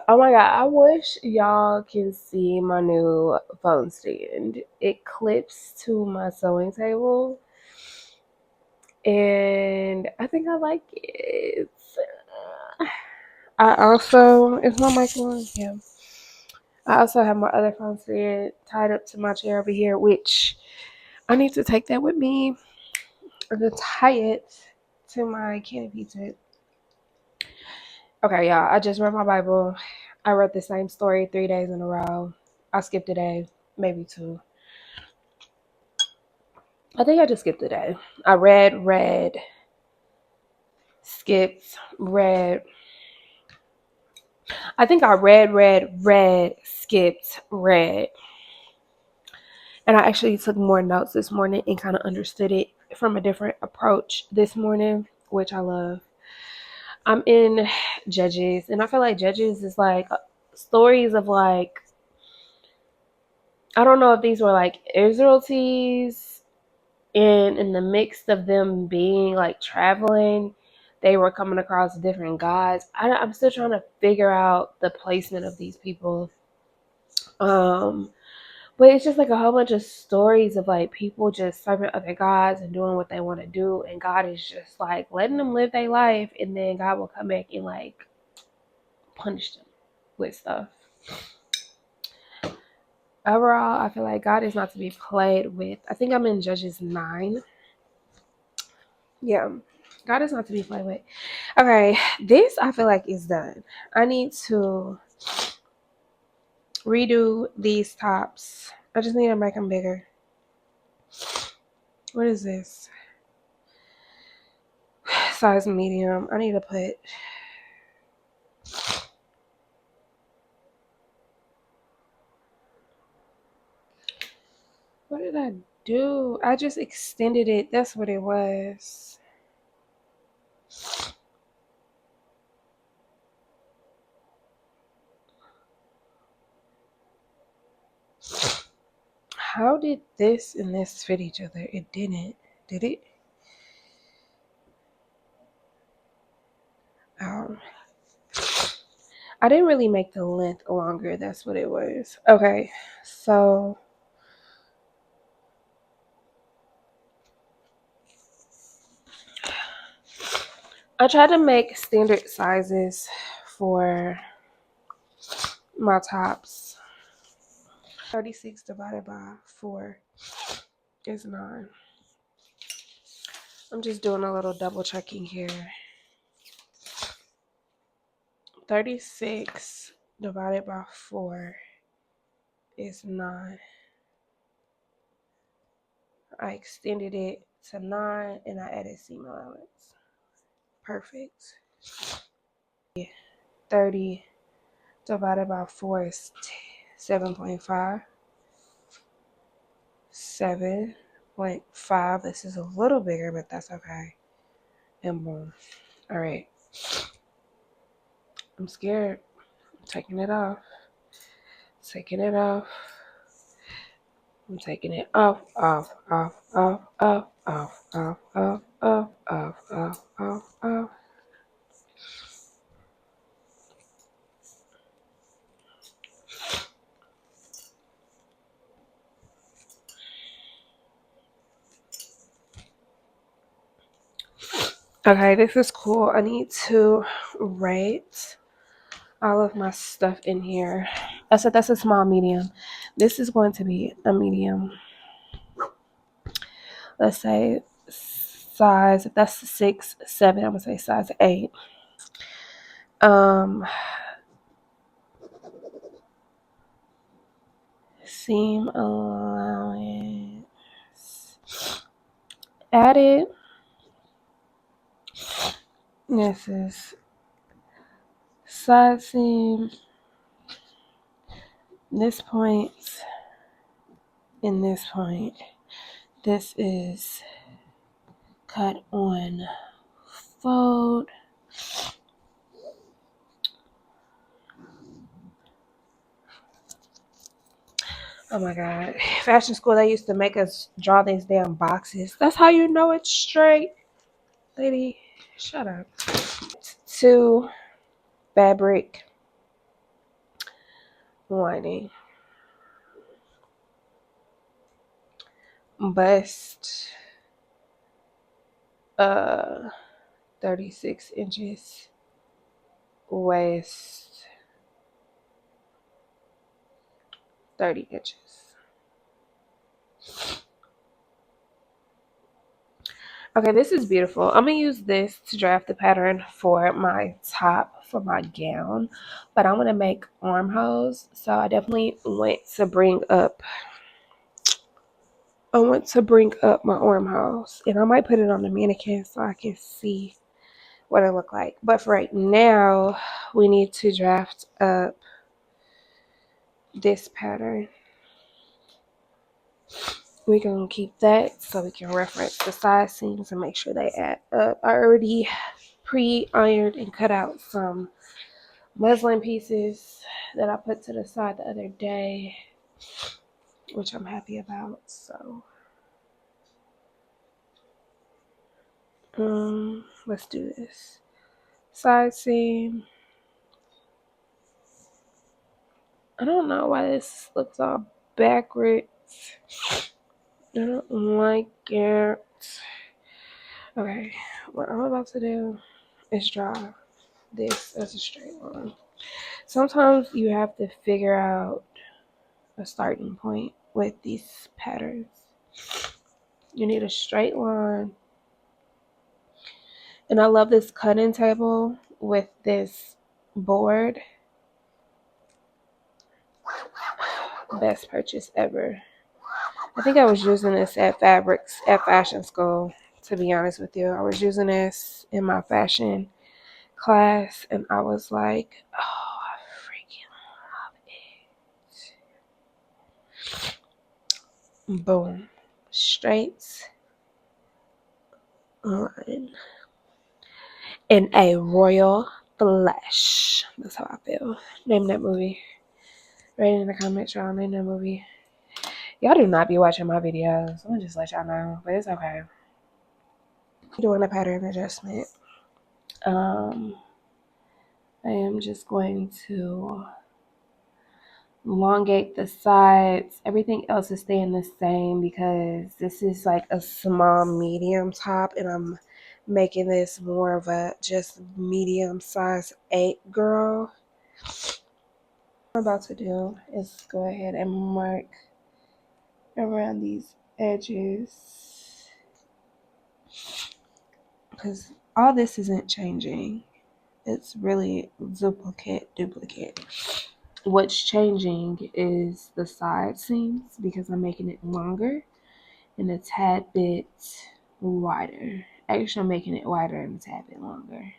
Oh my god, I wish y'all can see my new phone stand. It clips to my sewing table, and I think I like it. I also, is my mic on? Yeah. I also have my other phone stand tied up to my chair over here, which I need to take that with me or to tie it to my canopy tent. Okay, y'all, I just read my Bible. I read the same story 3 days in a row. I skipped a day, maybe two. I think I just skipped a day. I read, skipped, read. I think I read, skipped, read. And I actually took more notes this morning and kind of understood it from a different approach this morning, which I love. I'm in Judges, and I feel like Judges is like stories of like, I don't know if these were like Israelites, and in the mix of them being like traveling, they were coming across different gods. I'm still trying to figure out the placement of these people. Um, but it's just like a whole bunch of stories of like people just serving other gods and doing what they want to do, and God is just like letting them live their life, and then God will come back and like punish them with stuff. Overall, I feel like God is not to be played with. I think I'm in Judges 9. Yeah, God is not to be played with. Okay, this I feel like is done. I need to redo these tops. I just need to make them bigger. What is this? Size medium. I need to put... What did I do? I just extended it. That's what it was. How did this and this fit each other? It didn't. Did it? Um, I didn't really make the length longer. That's what it was. Okay, so I tried to make standard sizes for my tops. 36 divided by 4 is 9. I'm just doing a little double checking here. 36 divided by 4 is 9. I extended it to 9 and I added seam allowance. Perfect. 30 divided by 4 is 7.5. 7.5. This is a little bigger, but that's okay. And boom. All right. I'm scared. I'm taking it off. Taking it off. I'm taking it off, off, off, off, off, off, off, off, off, off, off, off, off. Okay, this is cool. I need to rate all of my stuff in here. I said that's a small medium. This is going to be a medium. Let's say size, if that's 6, 7, I'm gonna say size 8. Seam allowance added. This is side seam, this point, and this point. This is cut on fold. Oh my God. Fashion school, they used to make us draw these damn boxes. That's how you know it's straight. Lady, shut up. 2 fabric. lining. Bust 36 inches. Waist 30 inches. Okay, this is beautiful. I'm gonna use this to draft the pattern for my top for my gown, but I want to make armholes, so I definitely want to bring up my armholes, and I might put it on the mannequin so I can see what it look like. But for right now, we need to draft up this pattern. We're gonna keep that so we can reference the side seams and make sure they add up. I already pre-ironed and cut out some muslin pieces that I put to the side the other day, which I'm happy about. So let's do this. Side seam. I don't know why this looks all backwards. I don't like it. Okay, what I'm about to do is draw this as a straight line. Sometimes you have to figure out a starting point with these patterns. You need a straight line. And I love this cutting table with this board. Best purchase ever. I think I was using this at fashion school, to be honest with you. I was using this in my fashion class and I was like, oh, I freaking love it. Boom. Straight line. In a royal flesh. That's how I feel. Name that movie. Write it in the comments, y'all. Name that movie. Y'all do not be watching my videos. I'm gonna just let y'all know, but it's okay. Doing a pattern adjustment. I am just going to elongate the sides. Everything else is staying the same because this is like a small medium top and I'm making this more of a just medium size 8 girl. What I'm about to do is go ahead and mark around these edges because all this isn't changing. It's really duplicate. What's changing is the side seams because I'm making it longer and a tad bit wider. Actually, I'm making it wider and a tad bit longer.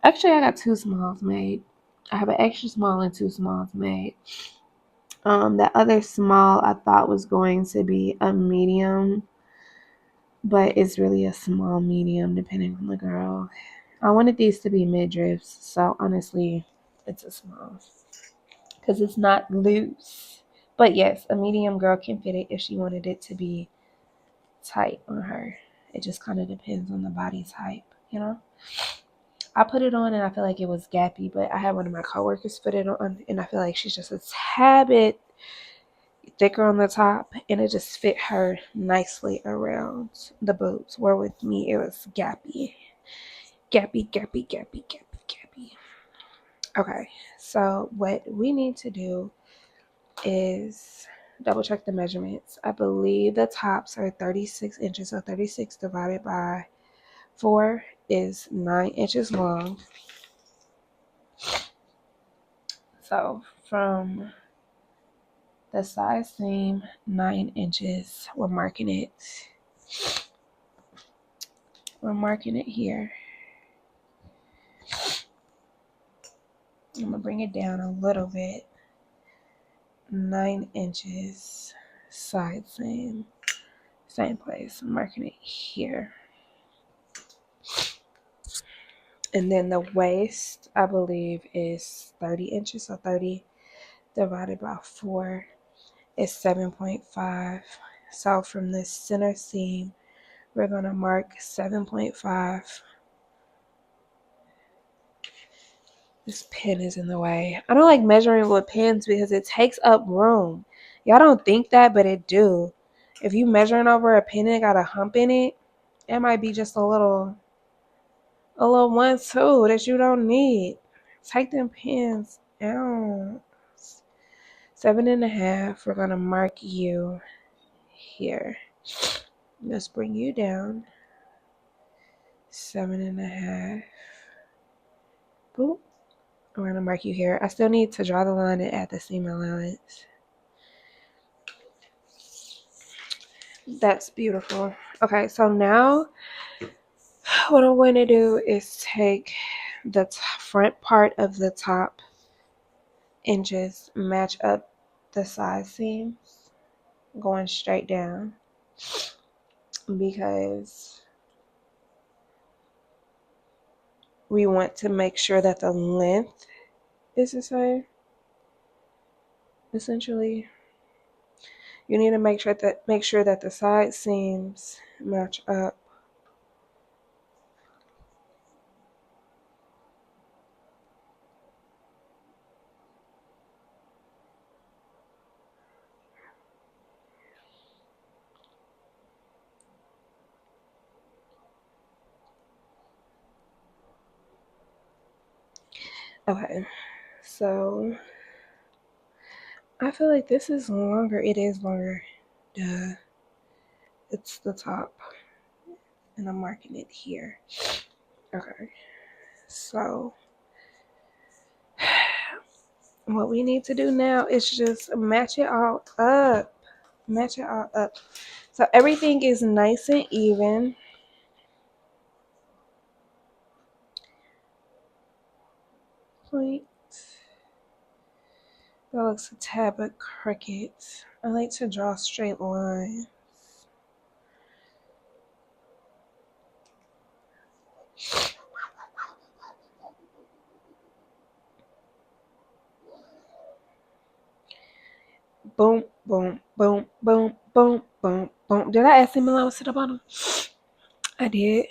Actually, I got 2 smalls made. I have an extra small and 2 smalls made. That other small I thought was going to be a medium, but it's really a small medium depending on the girl. I wanted these to be midriffs, so honestly, it's a small because it's not loose. But yes, a medium girl can fit it if she wanted it to be tight on her. It just kind of depends on the body type, you know? I put it on and I feel like it was gappy, but I had one of my coworkers put it on and I feel like she's just a tad bit thicker on the top and it just fit her nicely around the boobs. Where with me, it was gappy. Gappy. Okay, so what we need to do is double check the measurements. I believe the tops are 36 inches, so 36 divided by 4 is 9 inches long. So from the side seam, 9 inches, we're marking it. We're marking it here. I'm gonna bring it down a little bit. 9 inches, side seam, same place. I'm marking it here. And then the waist, I believe, is 30 inches. So 30 divided by 4 is 7.5. So from the center seam, we're going to mark 7.5 This pen is in the way. I don't like measuring with pens because it takes up room. Y'all don't think that, but it do. If you measuring over a pen and it got a hump in it, it might be just a little 1-2 that you don't need. Take them pens out. 7.5. We're gonna mark you here. Let's bring you down. 7.5. Boop. We're gonna mark you here. I still need to draw the line and add the seam allowance. That's beautiful. Okay, so now what I'm going to do is take the front part of the top and just match up the side seams going straight down, because we want to make sure that the length is the same. Essentially, you need to make sure that the side seams match up. Okay, so I feel like this is longer. It is longer. Duh. It's the top. And I'm marking it here. Okay. So what we need to do now is just match it all up. Match it all up. So everything is nice and even. Point. That looks a tad bit crooked. I like to draw straight lines. Boom, boom, boom, boom, boom, boom, boom. Did I add seam allowance to the bottom? I did.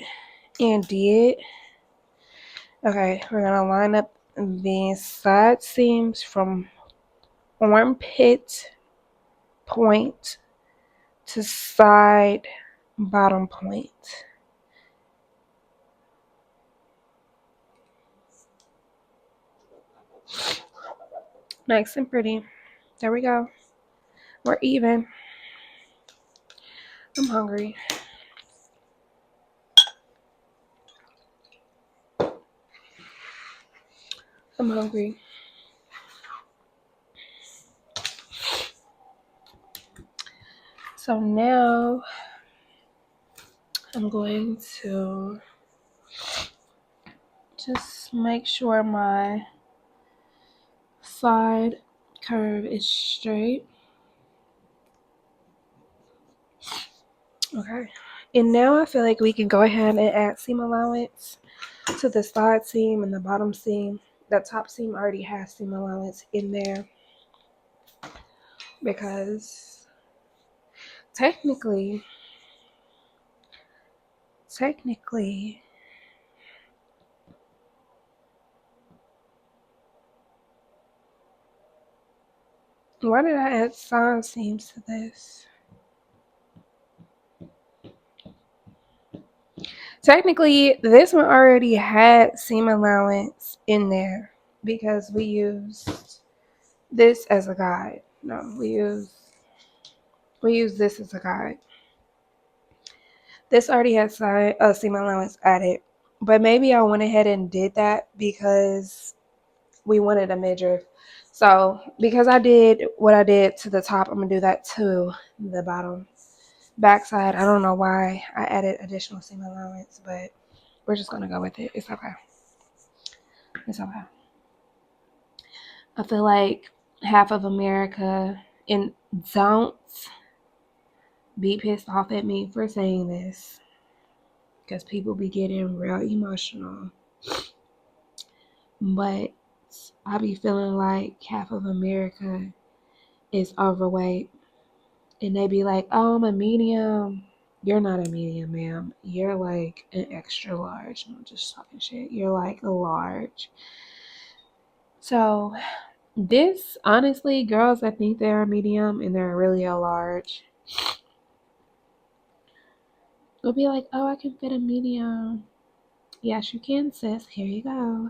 And did. Okay, we're gonna line up the side seams from armpit point to side bottom point. Nice and pretty. There we go. We're even. I'm hungry. I'm hungry. So now I'm going to just make sure my side curve is straight. Okay. And now I feel like we can go ahead and add seam allowance to the side seam and the bottom seam. The top seam already has seam allowance in there because technically, why did I add side seams to this? Technically, this one already had seam allowance in there because we used this as a guide. No, we use this as a guide. This already has seam allowance added, but maybe I went ahead and did that because we wanted a midriff. So because I did what I did to the top, I'm gonna do that to the bottom backside. I don't know why I added additional seam allowance, but we're just gonna go with it. It's okay. It's okay. I feel like half of America, and don't be pissed off at me for saying this because people be getting real emotional, but I be feeling like half of America is overweight, and they be like, oh, I'm a medium. You're not a medium, ma'am. You're like an extra large. I'm just talking shit. You're like a large. So this, honestly, girls that think they're a medium and they're really a large will be like, oh, I can fit a medium. Yes, you can, sis. Here you go.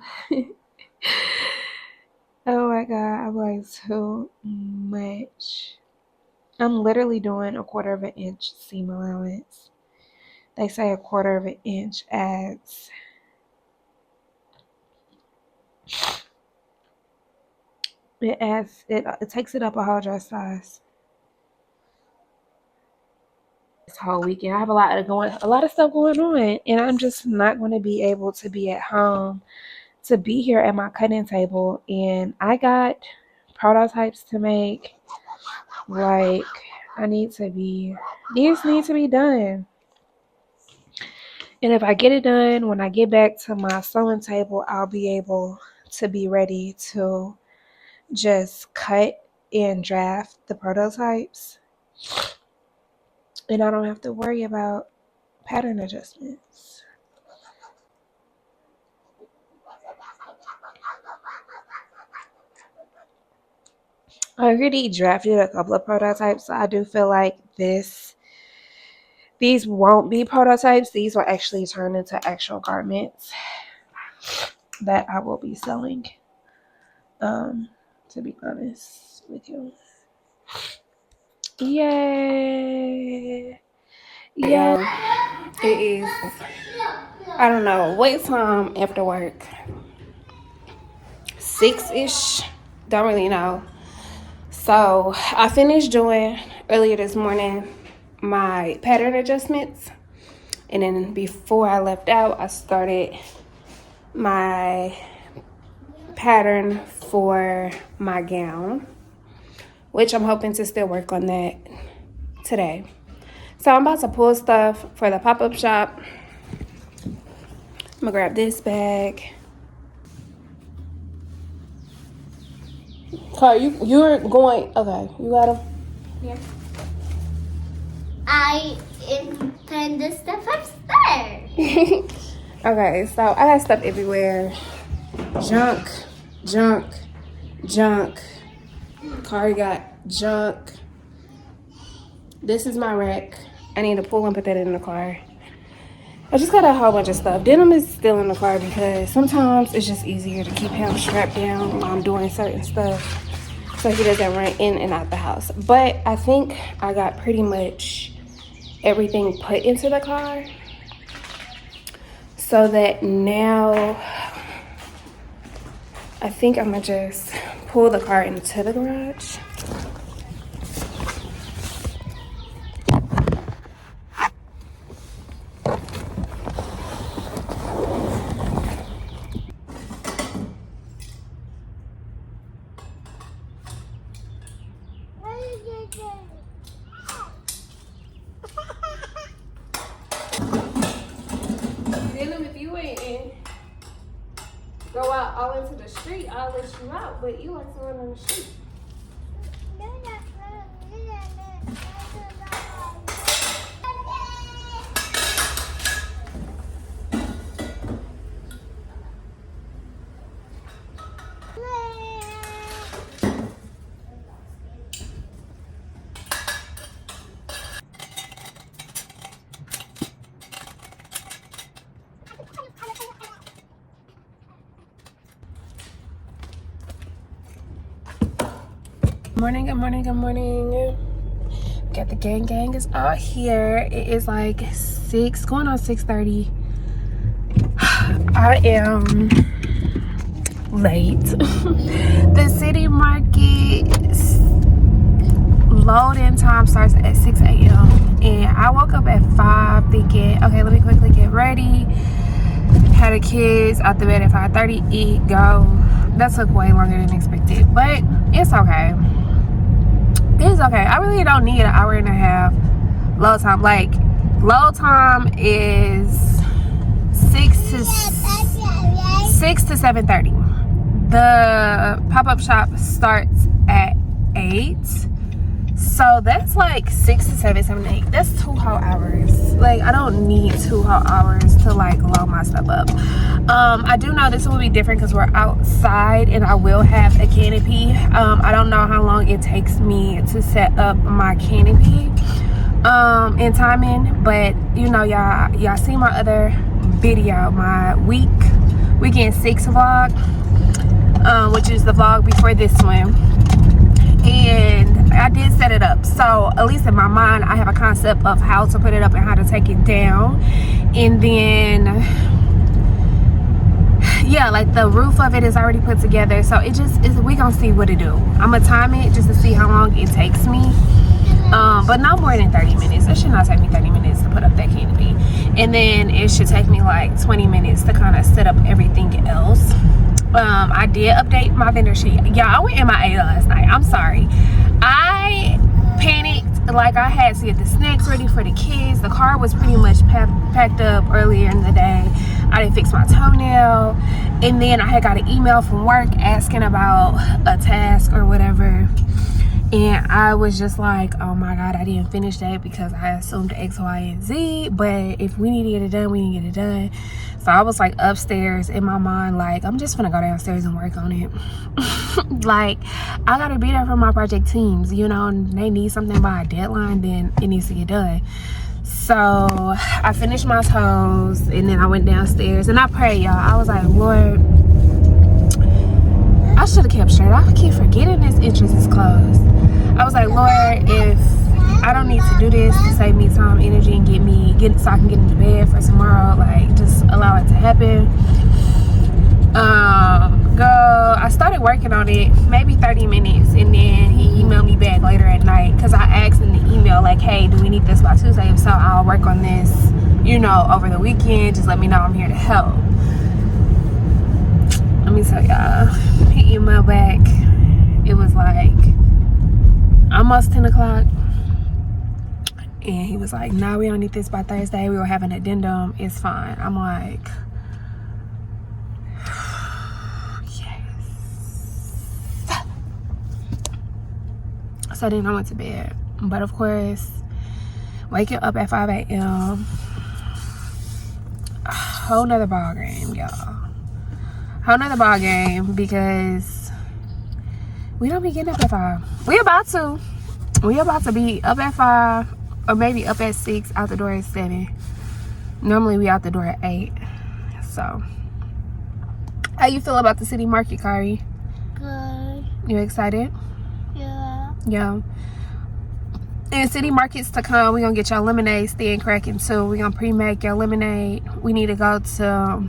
Oh my god, I'm like too much. I'm literally doing a 1/4 of an inch seam allowance. They say a 1/4 of an inch adds it takes it up a whole dress size. This whole weekend I have a lot of stuff going on, and I'm just not going to be able to be at home to be here at my cutting table. And I got prototypes to make. Like, these need to be done. And if I get it done, when I get back to my sewing table, I'll be able to be ready to just cut and draft the prototypes. And I don't have to worry about pattern adjustments. I already drafted a couple of prototypes, so I do feel like these won't be prototypes. These will actually turn into actual garments that I will be selling, to be honest with you. Yay. Yeah. It is, I don't know what time after work. 6-ish. Don't really know. So I finished doing earlier this morning my pattern adjustments, and then before I left out, I started my pattern for my gown, which I'm hoping to still work on that today. So I'm about to pull stuff for the pop-up shop. I'm gonna grab this bag. Cahri, you're going, okay, you got them? Yeah. I intend the stuff upstairs. Okay, so I got stuff everywhere. Junk. Cahri got junk. This is my rack. I need to pull and put that in the car. I just got a whole bunch of stuff. Denim is still in the car because sometimes it's just easier to keep him strapped down while I'm doing certain stuff so he doesn't run in and out the house. But I think I got pretty much everything put into the car so that now I think I'm gonna just pull the car into the garage. If you ain't go out all into the street, I'll let you out, but you like to run on the street. Good morning. Got the gang is out here. It is like 6, going on 6:30. I am late. The city market load-in time starts at 6 a.m. and I woke up at 5 thinking, okay, let me quickly get ready. Had the kids out the bed at 5:30, eat, go. That took way longer than expected, but it's okay. It's okay. I really don't need an hour and a half load time. Like, load time is 6 to 7:30. The pop-up shop starts at 8. So that's like 6 to 7, 7 to 8. That's 2 whole hours. Like, I don't need 2 whole hours to like load my stuff up. I do know this will be different because we're outside and I will have a canopy. I don't know how long it takes me to set up my canopy in timing, but you know, y'all see my other video, my weekend 6 vlog, which is the vlog before this one. And I did set it up, so at least in my mind I have a concept of how to put it up and how to take it down. And then yeah, like the roof of it is already put together, so it just is, we gonna see what it do. I'm gonna time it just to see how long it takes me, but not more than 30 minutes. It should not take me 30 minutes to put up that canopy, and then it should take me like 20 minutes to kind of set up everything else. I did update my vendor sheet. Yeah, I went MIA last night. I'm sorry. I panicked. Like, I had to get the snacks ready for the kids. The car was pretty much packed up earlier in the day. I didn't fix my toenail. And then I had got an email from work asking about a task or whatever. And I was just like, oh my God, I didn't finish that because I assumed X, Y, and Z. But if we need to get it done, we need to get it done. So I was like upstairs in my mind, like, I'm just gonna go downstairs and work on it. Like, I gotta be there for my project teams, you know, and they need something by a deadline, then it needs to get done. So I finished my toes and then I went downstairs and I prayed, y'all. I was like, Lord, I should have kept straight. I keep forgetting this entrance is closed. I was like, Lord, if I don't need to do this to save me time, energy, and get so I can get into bed for tomorrow, like, just allow it to happen. I started working on it maybe 30 minutes, and then he emailed me back later at night because I asked in the email, like, hey, do we need this by Tuesday? If so, I'll work on this, you know, over the weekend. Just let me know, I'm here to help. Let me tell y'all, he emailed back. It was like almost 10 o'clock. And he was like, no, we don't need this by Thursday. We will have an addendum. It's fine. I'm like, yes. So then I went to bed. But of course, waking up at 5 a.m. a whole nother ball game, y'all. Whole nother ball game because we don't be getting up at 5. We about to be up at 5 or maybe up at 6, out the door at 7. Normally we out the door at 8. So how you feel about the city market, Cahri? Good. You excited? Yeah. Yeah. And city markets to come, we're gonna get your lemonade stand cracking too. We're gonna pre-make your lemonade. We need to go to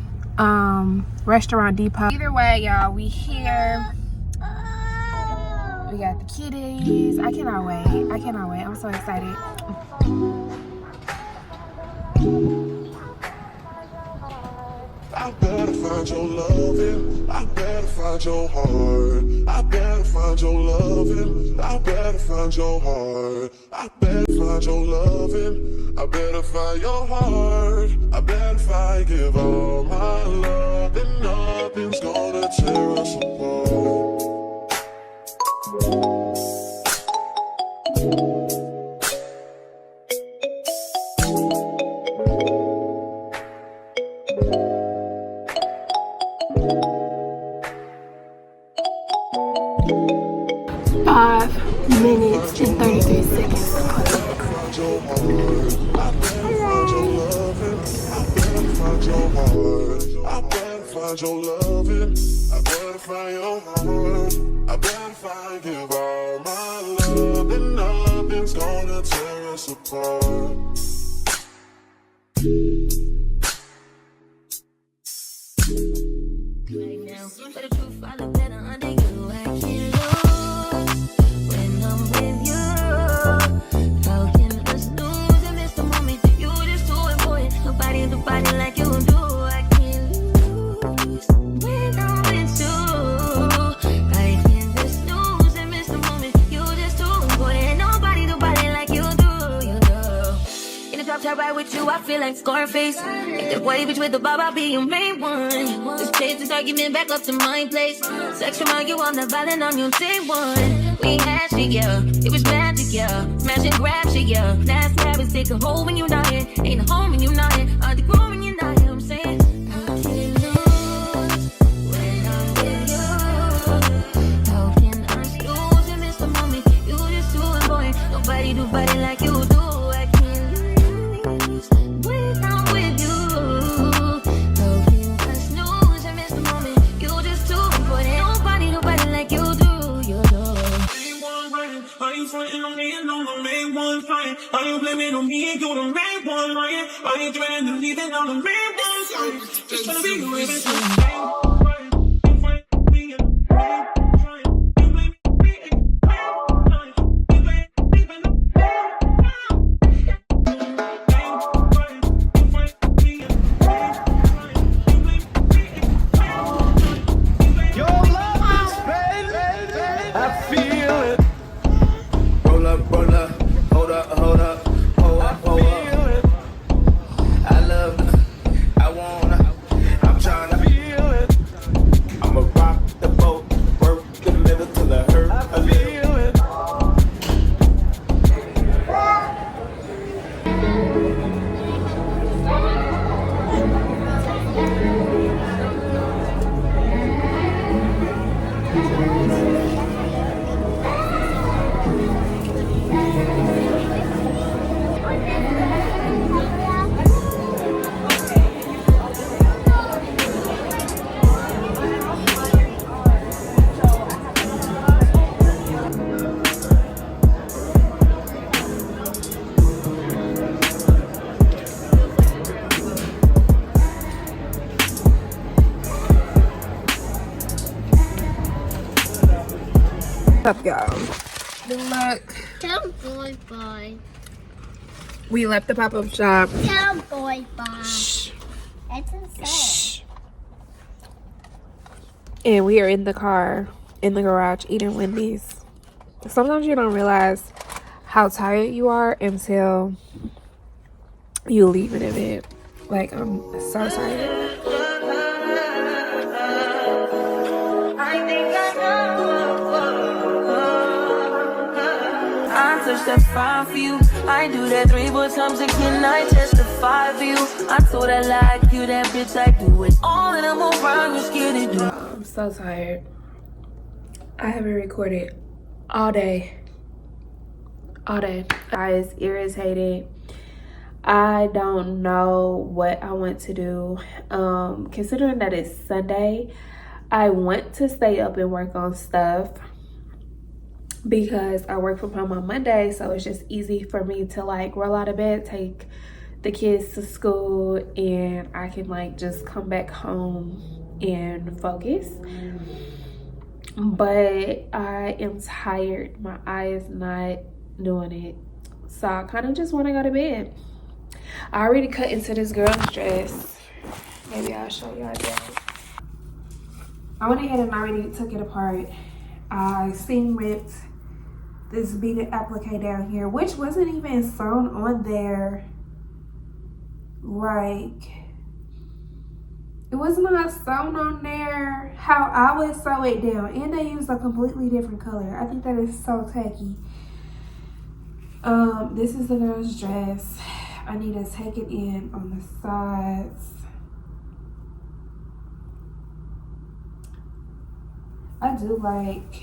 Restaurant Depot. Either way, y'all, we here. We got the kitties. I cannot wait. I cannot wait. I'm so excited. I better find your loving. I better find your heart. I better find your loving. I better find your heart. I better find your loving. I better find your heart. I better find, give all my love, and nothing's gonna tear us apart. 5 minutes and 33 seconds. I better find your loving. I better find your heart. I better find, give all my love, and nothing's gonna tear us apart. Right now, for the truth, I look better under you. I can't lose when I'm with you. How can I snooze and miss the moment that you just too important? Nobody do body like you do. I can't lose when I'm with you. I can't just snooze and miss the moment. You just too important. Nobody do body like you do. You do. In the top top right with you, I feel like Scarface. Make that wave with the bob, I'll be your main one. Let's chase this argument back up to my place. Sex from you, I'm not violent, I'm your day one. We had shit, yeah, it was magic, graphic, yeah. Smash and grab shit, yeah. Last habits take a hold when you're not here. Ain't a home when you're not here. Hard to grow when you're not here. I'm saying I can't lose when I'm with you. How can I lose and miss the moment? You just too important. Nobody do body like you do. I can't lose when I'm with you. How can I snooze and miss the moment? You just too important. Nobody do body like you do. You do. Are you frontin' on me and on the main one trying? Are you blaming on me and you're the main one lying? Are you threatening to leave it on the main one trying? Just trying to be you every time. You fight me and the main trying. You blame me and the main lying. You blame me and the main lying. You fight me and the main trying. You blame me and the main lying. Your love is fading. I feel it. Roll up, hold up, hold up, hold up, hold up. I love it, I wanna, I'm tryna feel it. I'ma rock the boat, work the middle till I hurt a little. What's up, y'all? Look, Cowboy boy. we left the pop-up shop. Cowboy boy. Shh. That's insane. Shh. And we are in the car, in the garage, eating Wendy's. Sometimes you don't realize how tired you are until you leave an event. Like, I'm so tired. I touch that 5 for you. I do that 3 more times again. I testify for you. I told I like you, that bitch. I do it all and I'm around. You're scared to do. I'm so tired. I haven't recorded all day. All day. I is irritated. I don't know what I want to do. Considering that it's Sunday, I want to stay up and work on stuff because I work from home on Monday, so it's just easy for me to like roll out of bed, take the kids to school, and I can like just come back home and focus. But I am tired. My eye is not doing it, so I kind of just want to go to bed. I already cut into this girl's dress. Maybe I'll show y'all that. I went ahead and already took it apart. I seam ripped this beaded applique down here, which wasn't even sewn on there. Like, it was not sewn on there how I would sew it down. And they used a completely different color. I think that is so tacky. This is the girl's dress. I need to take it in on the sides. I do like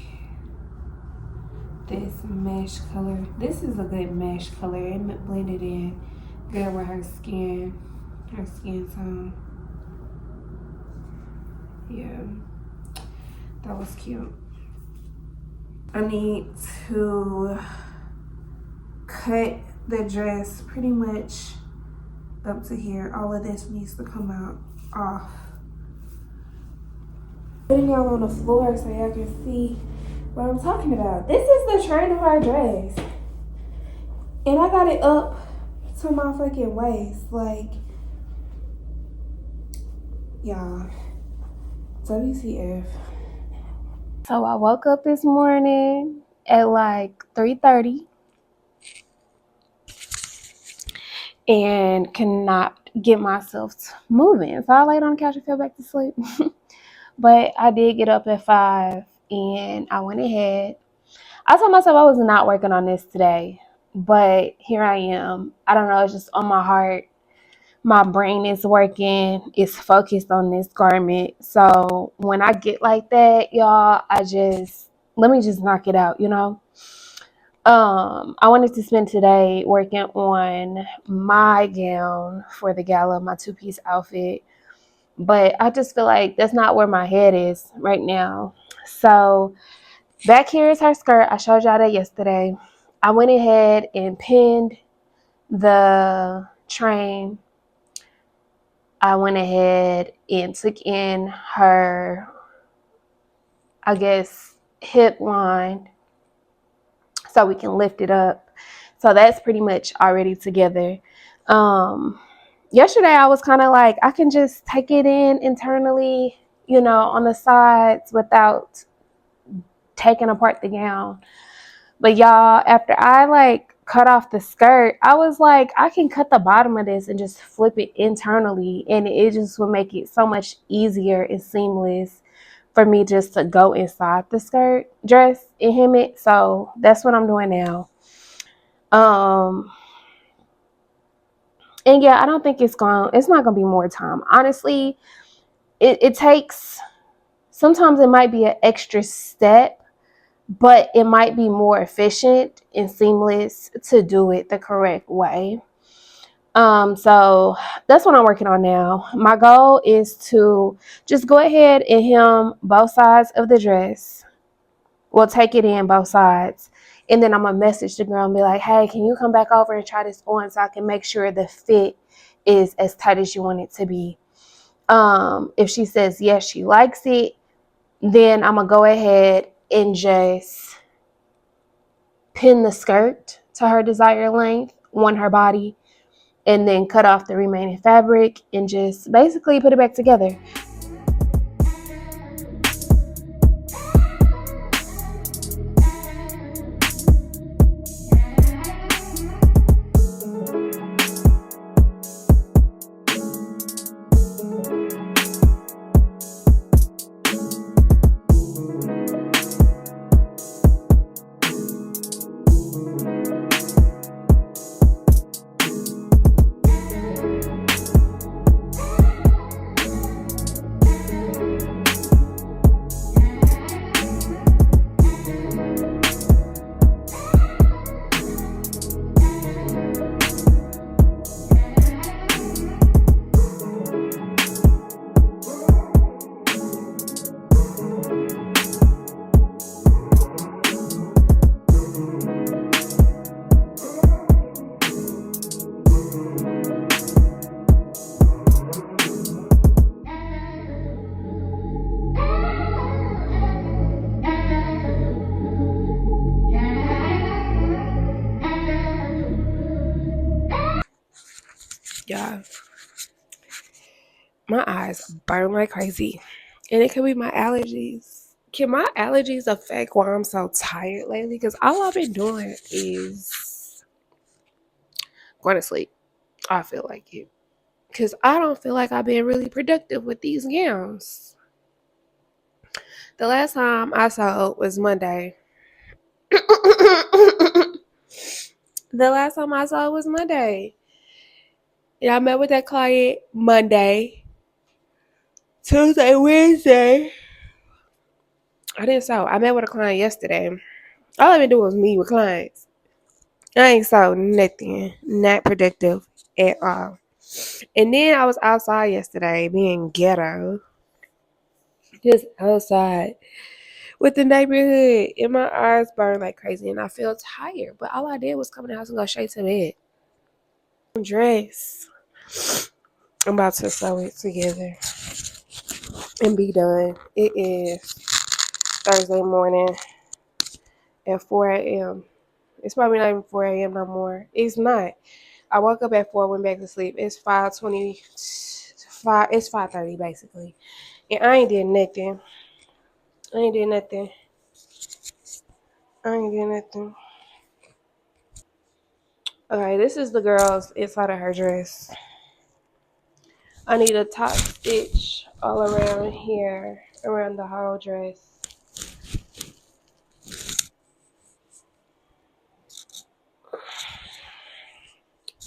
this mesh color. This is a good mesh color. It blended in good with her skin tone. Yeah, that was cute. I need to cut the dress pretty much up to here. All of this needs to come out off. Putting y'all on the floor so y'all can see what I'm talking about. This is the trend of our dress. And I got it up to my fucking waist. Like, y'all, WTF. So I woke up this morning at like 3:30 and cannot get myself moving. So I laid on the couch and fell back to sleep. But I did get up at 5 and I went ahead. I told myself I was not working on this today, but here I am. I don't know, it's just on my heart. My brain is working, it's focused on this garment. So when I get like that, y'all, let me just knock it out, you know? I wanted to spend today working on my gown for the gala, my two-piece outfit. But I just feel like that's not where my head is right now. So back here is her skirt. I showed y'all that yesterday. I went ahead and pinned the train. I went ahead and took in her, I guess, hip line so we can lift it up. So that's pretty much already together. Yesterday I was kind of like, I can just take it in internally, you know, on the sides without taking apart the gown. But y'all, after I like cut off the skirt, I was like, I can cut the bottom of this and just flip it internally, and it just will make it so much easier and seamless for me just to go inside the skirt dress and hem it. So that's what I'm doing now. And yeah, I don't think it's not gonna be more time. Honestly, it takes, sometimes it might be an extra step, but it might be more efficient and seamless to do it the correct way. So that's what I'm working on now. My goal is to just go ahead and hem both sides of the dress. We'll take it in both sides. And then I'm gonna message the girl and be like, hey, can you come back over and try this on so I can make sure the fit is as tight as you want it to be. If she says yes, she likes it, then I'm gonna go ahead and just pin the skirt to her desired length on her body, and then cut off the remaining fabric and just basically put it back together. Yeah, my eyes burn like crazy, and it could be my allergies. Can my allergies affect why I'm so tired lately? Because all I've been doing is going to sleep. I feel like it. Because I don't feel like I've been really productive with these gowns. The last time I sewed was Monday. The last time I sewed was Monday. And I met with that client Monday, Tuesday, Wednesday. I didn't sew. I met with a client yesterday. All I've been doing was meet with clients. I ain't sewed nothing. Not productive at all. And then I was outside yesterday being ghetto. Just outside with the neighborhood, and my eyes burn like crazy, and I feel tired. But all I did was come in the house and go straight to bed. Dress. I'm about to sew it together and be done. It is Thursday morning at 4 a.m. It's probably not even 4 a.m. no more. It's not. I woke up at 4, went back to sleep. It's 5:20. It's 5:30 basically, and I ain't did nothing. I ain't did nothing. I ain't did nothing. Okay, this is the girl's inside of her dress. I need a top stitch all around here, around the whole dress.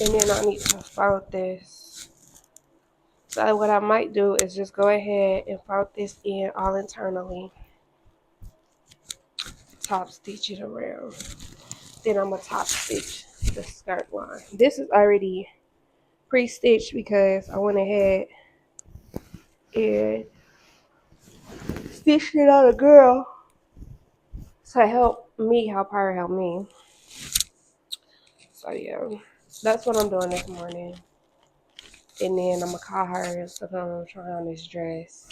And then I need to fold this. So what I might do is just go ahead and fold this in all internally. Top stitch it around. Then I'm going to top stitch the skirt line. This is already pre-stitched because I went ahead and stitched it on a girl to help her help me. So yeah, that's what I'm doing this morning. And then I'm gonna call her to come try on this dress.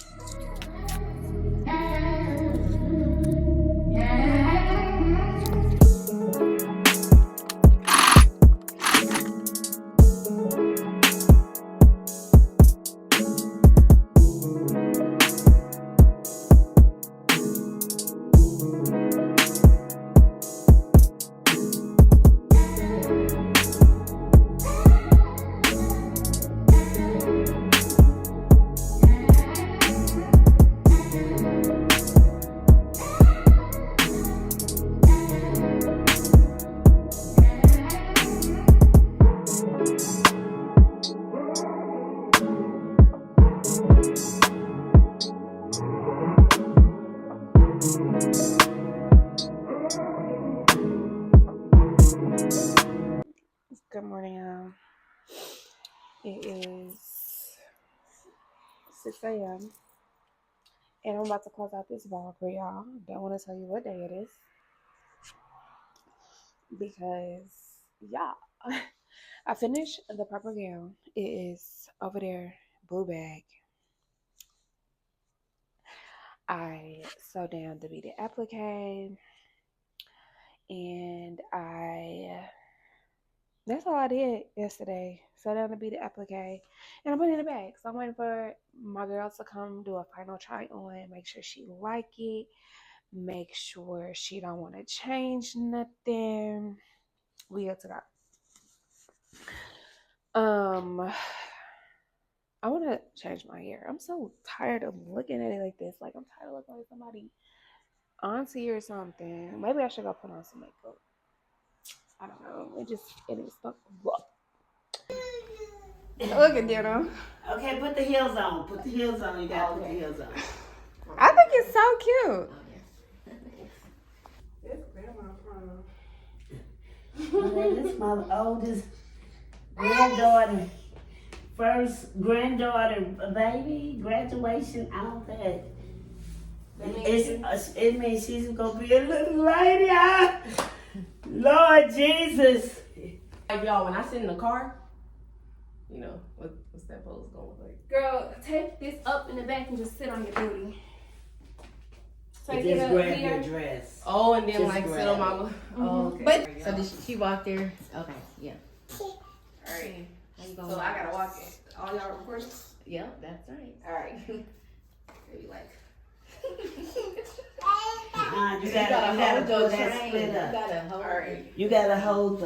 Good morning, y'all. It is 6 a.m. and I'm about to close out this vlog for y'all. Don't want to tell you what day it is because, yeah, I finished the purple gown. It is over there, blue bag. I sewed down the beaded applique, and that's all I did yesterday. Sewed down the beaded applique, and I put it in the bag. So I'm waiting for my girl to come do a final try on, make sure she like it, make sure she don't want to change nothing. We have to go. I want to change my hair. I'm so tired of looking at it like this. Like, I'm tired of looking like somebody auntie or something. Maybe I should go put on some makeup. I don't know. It is stuck. Look at them. Okay, put the heels on. Put the heels on. You gotta put the heels on. I think it's so cute. It's grandma Prom. This is my oldest granddaughter. First granddaughter baby. Graduation outfit. It means she's gonna be a little lady. Lord Jesus. Like y'all, when I sit in the car, you know, what's that pose gonna look like? Girl, take this up in the back and just sit on your booty. Just grab your dress. Oh, and then Just like sit on my. Oh, okay. But So did she walk there? Okay, yeah. alright. How you gonna So I gotta walk it. All y'all recording? Yep, that's right. Alright. Maybe like. You gotta hold hold that train. split You up. gotta hold Alright. You gotta hold the